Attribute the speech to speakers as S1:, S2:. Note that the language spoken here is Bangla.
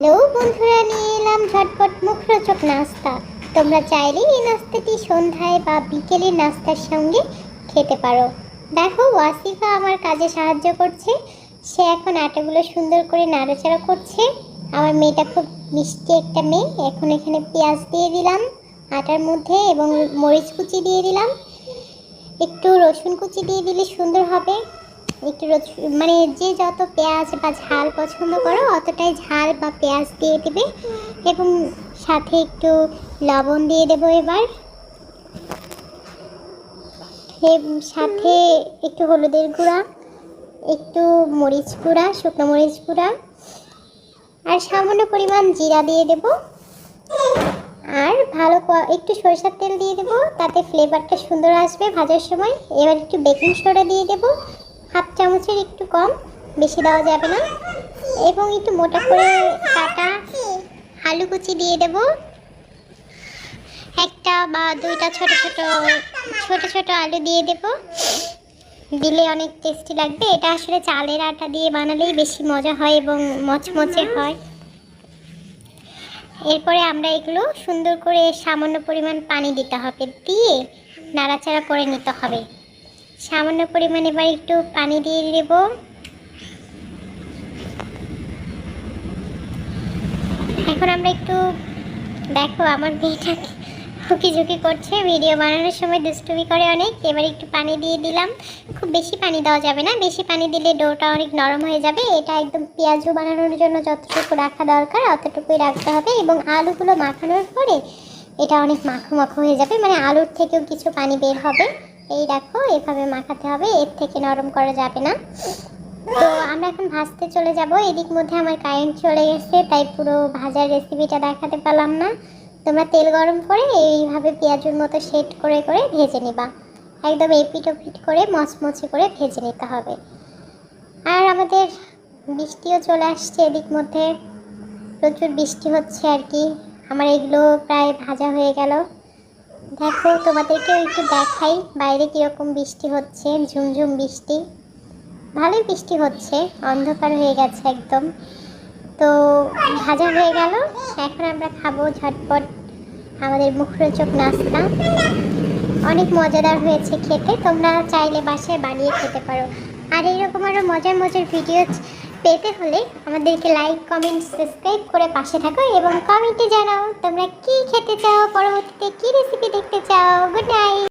S1: হ্যালো বন্ধুরা, নিয়ে এলাম ঝটপট মুখরোচক নাস্তা। তোমরা চাইলে এই নাস্তাটি সন্ধ্যায় বা বিকেলের নাস্তার সঙ্গে খেতে পারো। দেখো, ওয়াসিফা আমার কাজে সাহায্য করছে। সে এখন আটাগুলো সুন্দর করে নাড়াচাড়া করছে। আমার মেয়েটা খুব মিষ্টি একটা মেয়ে। এখন এখানে পেঁয়াজ দিয়ে দিলাম আটার মধ্যে এবং মরিচ কুচি দিয়ে দিলাম। একটু রসুন কুচি দিয়ে দিলে সুন্দর হবে। একটু মানে যে যত পেঁয়াজ বা ঝাল পছন্দ করো অতটাই ঝাল বা পেঁয়াজ দিয়ে দেবে এবং সাথে একটু লবণ দিয়ে দেবো। এবার সাথে একটু হলুদের গুঁড়া, একটু মরিচ গুঁড়া, শুকনো মরিচ গুঁড়া আর সামান্য পরিমাণ জিরা দিয়ে দেব। আর একটু সরষের তেল দিয়ে দেবো, তাতে ফ্লেভারটা সুন্দর আসবে ভাজার সময়। এবার একটু বেকিং সোডা দিয়ে দেবো, হাফ চামচের একটু কম, বেশি দেওয়া যাবে না। এবং একটু মোটা করে কাটা আলু কুচি দিয়ে দেব। একটা বা দুইটা ছোট ছোট আলু দিয়ে দেব, দিলে অনেক টেস্টি লাগবে। এটা আসলে চালের আটা দিয়ে বানালেই বেশি মজা হয় এবং মচমচে হয়। এরপরে আমরা এগুলো সুন্দর করে সামান্য পরিমাণ পানি দিতে হবে, দিয়ে নাড়াচাড়া করে নিতে হবে। সামান্য পরিমাণ এবার একটু পানি দিয়ে দেব। এখন আমরা একটু দেখো, আমার মেয়েটা হুকি ঝুঁকি করছে, ভিডিও বানানোর সময় দুষ্টুমি করে অনেক। এবার একটু পানি দিয়ে দিলাম। খুব বেশি পানি দেওয়া যাবে না, বেশি পানি দিলে ডোটা অনেক নরম হয়ে যাবে। এটা একদম পেঁয়াজু বানানোর জন্য যতটুকু রাখা দরকার অতটুকুই রাখতে হবে। এবং আলুগুলো মাখানোর পরে এটা অনেক মাখো মাখো হয়ে যাবে, মানে আলুর থেকেও কিছু পানি বের হবে। এই দেখো, এভাবে মাখাতে হবে, এর থেকে নরম করা যাবে না। তো আমরা এখন ভাজতে চলে যাব। এদিক মধ্যে আমার কারেন্ট চলে গেছে, তাই পুরো ভাজার রেসিপিটা দেখাতে পারলাম না। তোমরা তেল গরম করে এইভাবে পেঁয়াজের মতো সেট করে করে ভেজে নিবা। একদম এপিট ওপিট করে মচমচে করে ভেজে নিতে হবে। আর আমাদের বৃষ্টিও চলে আসছে, এদিক মধ্যে প্রচুর বৃষ্টি হচ্ছে আর কি। আমার এগুলো প্রায় ভাজা হয়ে গেল। দেখো, তোমাদেরকেও একটু দেখাই বাইরে কীরকম বৃষ্টি হচ্ছে, ঝুমঝুম বৃষ্টি। ভালোই বৃষ্টি হচ্ছে, অন্ধকার হয়ে গেছে একদম। তো ভাজা হয়ে গেল, এখন আমরা খাবো ঝটপট আমাদের মুখরোচক নাস্তা। অনেক মজাদার হয়েছে খেতে, তোমরা চাইলে বাসায় বানিয়ে খেতে পারো। আর এইরকম আরও মজার মজার ভিডিও পেতে হলে আমাদেরকে লাইক, কমেন্ট, সাবস্ক্রাইব করে পাশে থাকো এবং কমেন্টে জানাও তোমরা কী খেতে চাও, পরবর্তীতে কী রেসিপি দেখতে চাও। Good night.